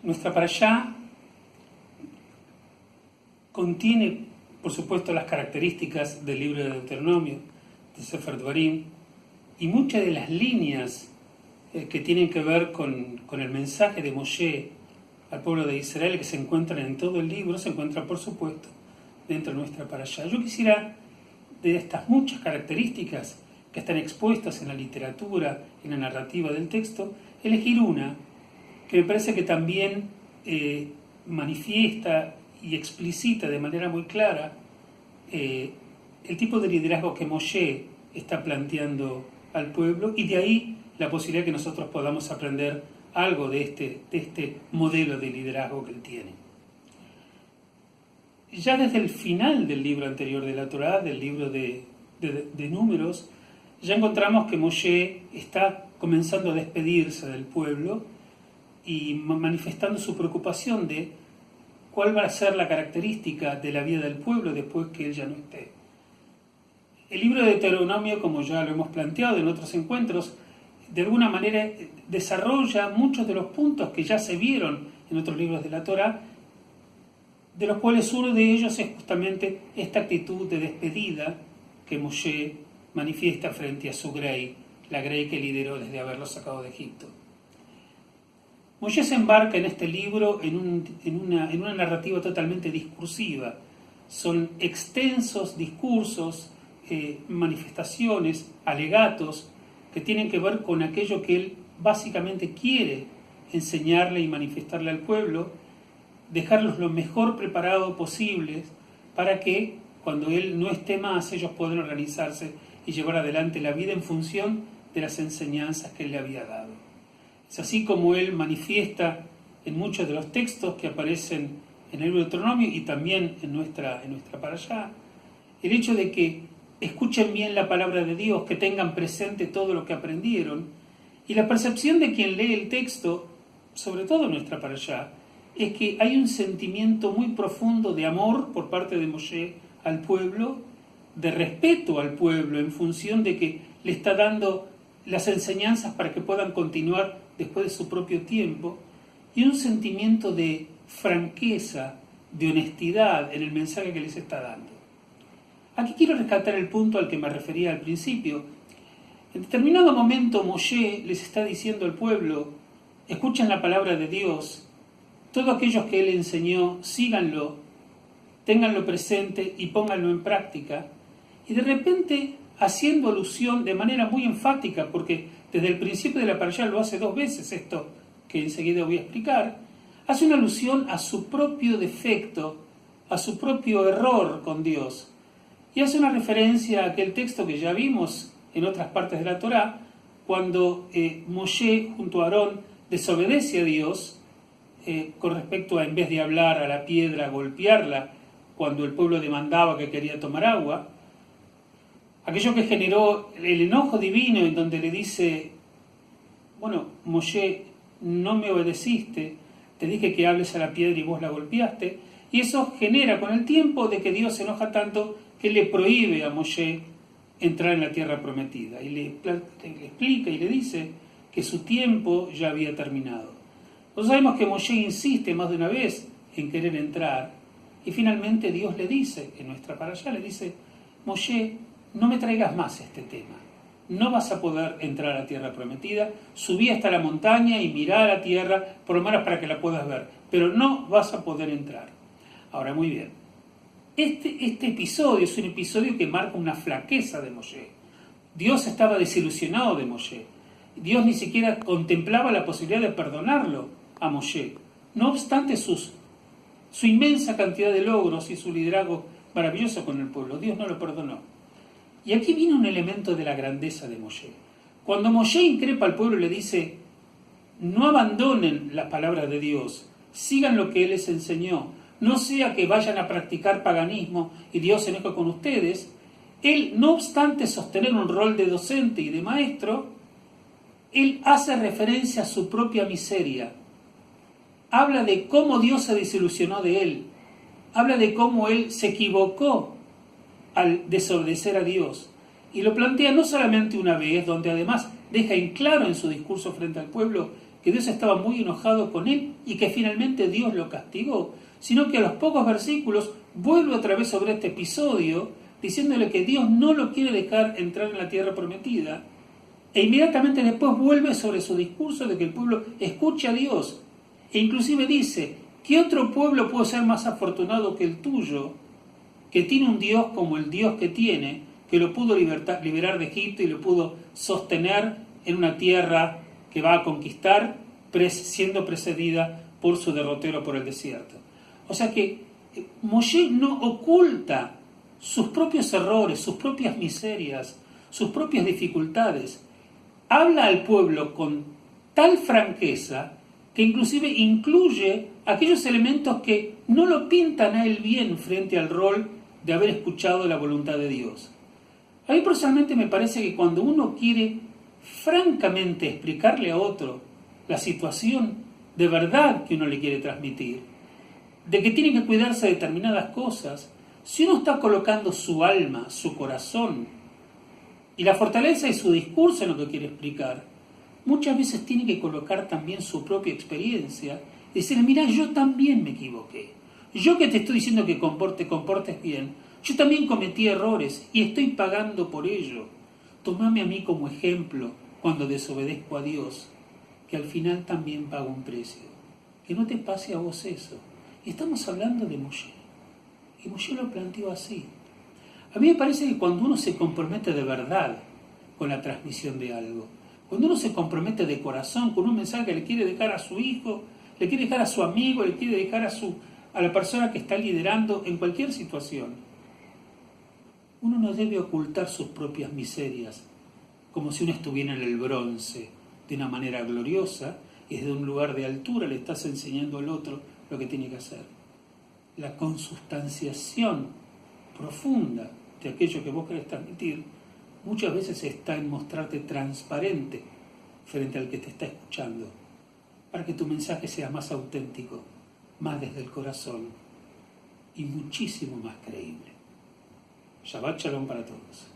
Nuestra parashá contiene, por supuesto, las características del libro de Deuteronomio, de Sefer Dvarim, y muchas de las líneas que tienen que ver con el mensaje de Moshe al pueblo de Israel, que se encuentran en todo el libro, se encuentran, por supuesto, dentro de nuestra parashá. Yo quisiera, de estas muchas características que están expuestas en la literatura, en la narrativa del texto, elegir una que me parece que también manifiesta y explicita de manera muy clara el tipo de liderazgo que Moshe está planteando al pueblo, y de ahí la posibilidad que nosotros podamos aprender algo de este modelo de liderazgo que él tiene. Ya desde el final del libro anterior de la Torá, del libro de Números, ya encontramos que Moshe está comenzando a despedirse del pueblo y manifestando su preocupación de cuál va a ser la característica de la vida del pueblo después que él ya no esté. El libro de Deuteronomio, como ya lo hemos planteado en otros encuentros, de alguna manera desarrolla muchos de los puntos que ya se vieron en otros libros de la Torá, de los cuales uno de ellos es justamente esta actitud de despedida que Moshe manifiesta frente a su grey, la grey que lideró desde haberlo sacado de Egipto. Moshe se embarca en este libro en una narrativa totalmente discursiva. Son extensos discursos, manifestaciones, alegatos, que tienen que ver con aquello que él básicamente quiere enseñarle y manifestarle al pueblo, dejarlos lo mejor preparados posibles para que cuando él no esté más ellos puedan organizarse y llevar adelante la vida en función de las enseñanzas que él le había dado. Es así como él manifiesta en muchos de los textos que aparecen en el libro de Deuteronomio y también en nuestra parashá, el hecho de que escuchen bien la palabra de Dios, que tengan presente todo lo que aprendieron, y la percepción de quien lee el texto, sobre todo en nuestra parashá, es que hay un sentimiento muy profundo de amor por parte de Moshe al pueblo, de respeto al pueblo en función de que le está dando las enseñanzas para que puedan continuar después de su propio tiempo, y un sentimiento de franqueza, de honestidad en el mensaje que les está dando. Aquí quiero rescatar el punto al que me refería al principio. En determinado momento Moshe les está diciendo al pueblo: escuchen la palabra de Dios, todos aquellos que él enseñó, síganlo, ténganlo presente y pónganlo en práctica. Y de repente, haciendo alusión de manera muy enfática, porque desde el principio de la parashá lo hace 2 veces, esto que enseguida voy a explicar, hace una alusión a su propio defecto, a su propio error con Dios. Y hace una referencia a aquel texto que ya vimos en otras partes de la Torá, cuando Moshe junto a Aarón desobedece a Dios con respecto a, en vez de hablar a la piedra, golpearla, cuando el pueblo demandaba que quería tomar agua. Aquello que generó el enojo divino, en donde le dice: bueno, Moshe, no me obedeciste, te dije que hables a la piedra y vos la golpeaste. Y eso genera con el tiempo de que Dios se enoja tanto que le prohíbe a Moshe entrar en la tierra prometida. Y le explica y le dice que su tiempo ya había terminado. Nosotros sabemos que Moshe insiste más de una vez en querer entrar. Y finalmente Dios le dice, en nuestra parashá, le dice: Moshe, no me traigas más este tema. No vas a poder entrar a la tierra prometida. Subí hasta la montaña y mirá a la tierra, por lo menos para que la puedas ver. Pero no vas a poder entrar. Ahora, muy bien. Este episodio es un episodio que marca una flaqueza de Moshe. Dios estaba desilusionado de Moshe. Dios ni siquiera contemplaba la posibilidad de perdonarlo a Moshe. No obstante su inmensa cantidad de logros y su liderazgo maravilloso con el pueblo, Dios no lo perdonó. Y aquí viene un elemento de la grandeza de Moshe. Cuando Moshe increpa al pueblo y le dice: no abandonen las palabras de Dios, sigan lo que Él les enseñó, no sea que vayan a practicar paganismo y Dios se enoje con ustedes, él, no obstante sostener un rol de docente y de maestro, él hace referencia a su propia miseria. Habla de cómo Dios se desilusionó de él. Habla de cómo él se equivocó al desobedecer a Dios. Y lo plantea no solamente una vez, donde además deja en claro en su discurso frente al pueblo que Dios estaba muy enojado con él y que finalmente Dios lo castigó, sino que a los pocos versículos vuelve otra vez sobre este episodio, diciéndole que Dios no lo quiere dejar entrar en la tierra prometida, e inmediatamente después vuelve sobre su discurso de que el pueblo escuche a Dios, e inclusive dice, ¿qué otro pueblo puede ser más afortunado que el tuyo, que tiene un Dios como el Dios que tiene, que lo pudo liberar de Egipto y lo pudo sostener en una tierra que va a conquistar, siendo precedida por su derrotero por el desierto? O sea que Moshe no oculta sus propios errores, sus propias miserias, sus propias dificultades. Habla al pueblo con tal franqueza que inclusive incluye aquellos elementos que no lo pintan a él bien frente al rol de haber escuchado la voluntad de Dios. A mí personalmente me parece que cuando uno quiere francamente explicarle a otro la situación de verdad que uno le quiere transmitir, de que tiene que cuidarse de determinadas cosas, si uno está colocando su alma, su corazón y la fortaleza de su discurso en lo que quiere explicar, muchas veces tiene que colocar también su propia experiencia y decir, mira, yo también me equivoqué. Yo que te estoy diciendo que te comportes bien, yo también cometí errores y estoy pagando por ello. Tómame a mí como ejemplo cuando desobedezco a Dios, que al final también pago un precio. Que no te pase a vos eso. Y estamos hablando de Moshe. Y Moshe lo planteó así. A mí me parece que cuando uno se compromete de verdad con la transmisión de algo, cuando uno se compromete de corazón con un mensaje que le quiere dejar a su hijo, le quiere dejar a su amigo, le quiere dejar a la persona que está liderando en cualquier situación, uno no debe ocultar sus propias miserias, como si uno estuviera en el bronce, de una manera gloriosa, y desde un lugar de altura le estás enseñando al otro lo que tiene que hacer. La consustanciación profunda de aquello que vos querés transmitir muchas veces está en mostrarte transparente frente al que te está escuchando, para que tu mensaje sea más auténtico, más desde el corazón y muchísimo más creíble. Shabbat Shalom para todos.